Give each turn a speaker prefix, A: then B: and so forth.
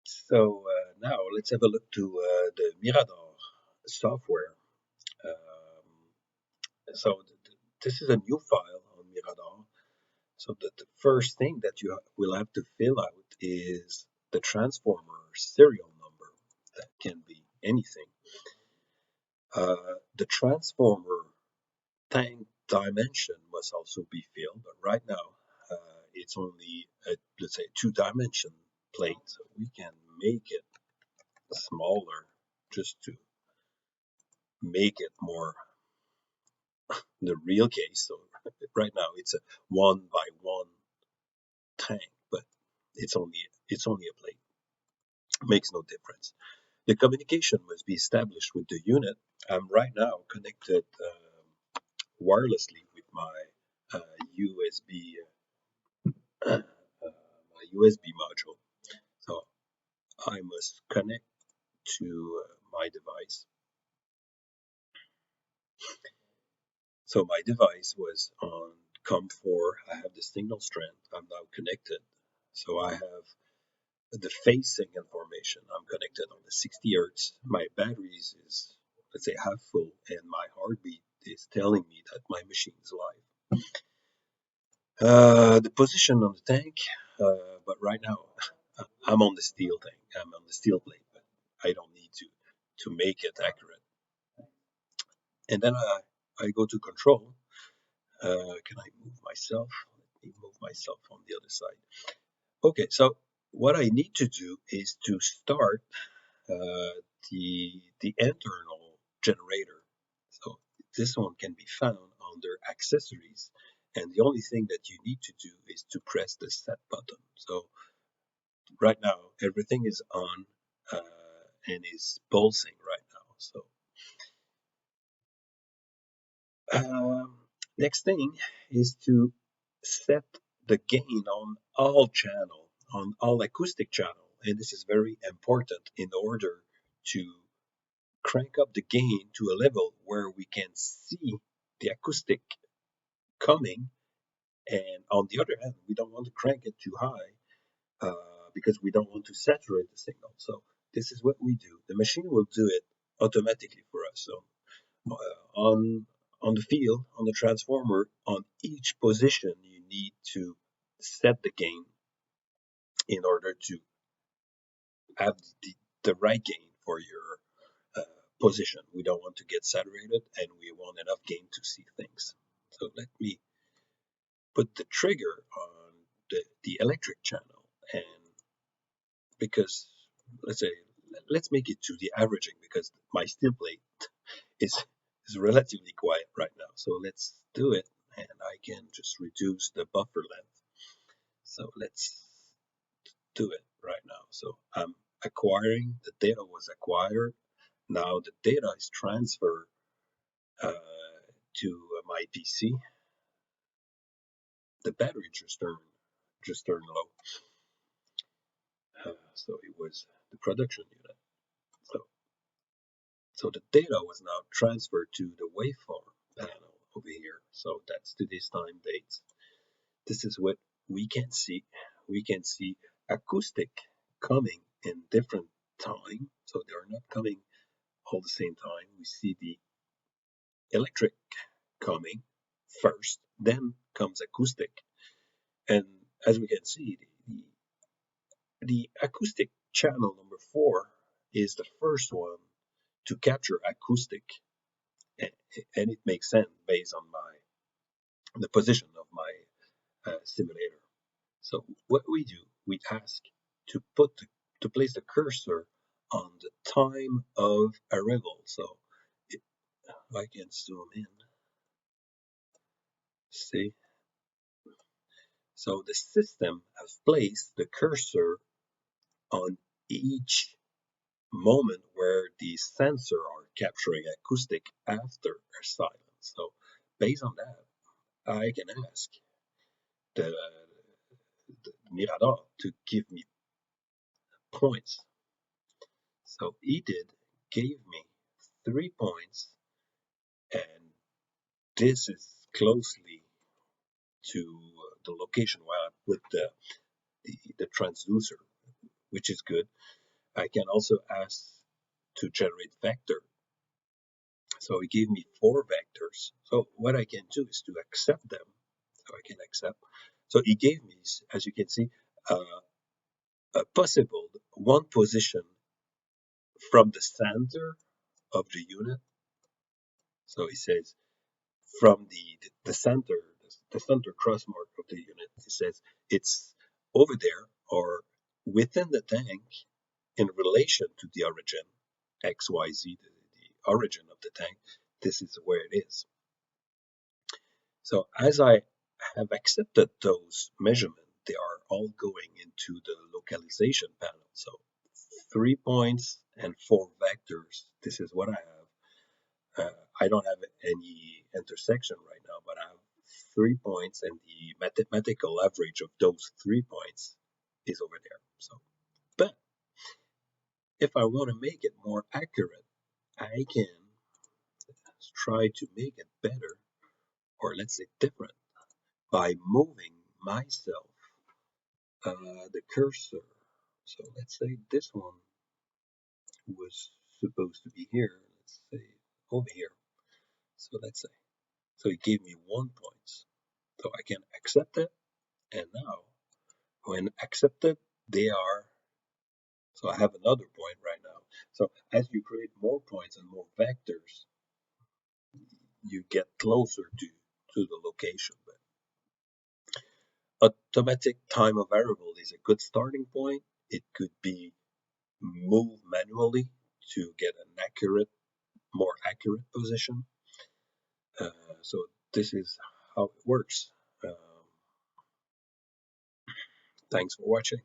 A: So now let's have a look to the Mirador software. So this is a new file on Mirador. So the first thing that you will have to fill out is the transformer serial number. That can be anything. The transformer tank dimension must also be filled, but right now it's only a, let's say, 2-dimension plate, so we can make it smaller just to make it more the real case. So right now it's a 1-by-1 tank, but it's only a plate. Makes no difference. The communication must be established with the unit. I'm right now connected wirelessly with my USB my USB module. So I must connect to my device. So my device was on COM4. I have the signal strength. I'm now connected. So I have the phasing information. I'm connected on the 60 hertz. My batteries is, let's say, half full, and my heartbeat is telling me that my machine is live. The position on the tank, but right now I'm on the steel tank. I'm on the steel plate, but I don't need to make it accurate. And then I go to control. Can I move myself? Let me move myself on the other side. Okay, so what I need to do is to start the internal generator. So this one can be found under accessories, and the only thing that you need to do is to press the set button. So right now everything is on and is pulsing right now. So next thing is to set the gain on all channel, on all acoustic channel, and this is very important in order to crank up the gain to a level where we can see the acoustic coming, and on the other hand we don't want to crank it too high because we don't want to saturate the signal. So this is what we do. The machine will do it automatically for us. So on the field, on the transformer, on each position you need to set the gain in order to have the right gain for your position. We don't want to get saturated, and we want enough gain to see things. So let me put the trigger on the electric channel, and because let's make it to the averaging, because my steel plate is relatively quiet right now. So let's do it, and I can just reduce the buffer length. So let's do it right now. So I'm acquiring, the data was acquired. Now the data is transferred to my PC. The battery just turned low. So it was the production unit. So the data was now transferred to the waveform panel over here. So that's today's time dates. This is what we can see. We can see acoustic coming in different time. So they're not coming all the same time. We see the electric coming first, then comes acoustic. And as we can see, the acoustic channel number 4 is the first one to capture acoustic, and it makes sense based on the position of my simulator. So what we do, we ask to place the cursor on the time of arrival. So I can zoom in. See, so the system has placed the cursor on each moment where the sensor are capturing acoustic after a silence. So based on that, I can ask the Mirador to give me points. So he gave me 3 points, and this is closely to the location where I put the transducer, which is good. I can also ask to generate vector. So he gave me 4 vectors. So what I can do is to accept them. So I can accept. So he gave me, as you can see, a possible one position from the center of the unit. So he says from the center, the center cross mark of the unit, he says it's over there or within the tank in relation to the origin, XYZ, the origin of the tank. This is where it is. So as I have accepted those measurements, they are all going into the localization panel. So 3 points and 4 vectors. This is what I have. I don't have any intersection right now, but I have 3 points, and the mathematical average of those 3 points is over there. So, but if I want to make it more accurate, I can try to make it better, or let's say different, by moving myself the cursor. So let's say this one was supposed to be here. Let's say over here. So let's say, so it gave me 1 point. So I can accept it. And now when accepted, they are, so I have another point right now. So as you create more points and more vectors, you get closer to the location. But automatic time of variable is a good starting point. It could be moved manually to get an accurate, more accurate position. So this is how it works. Thanks for watching.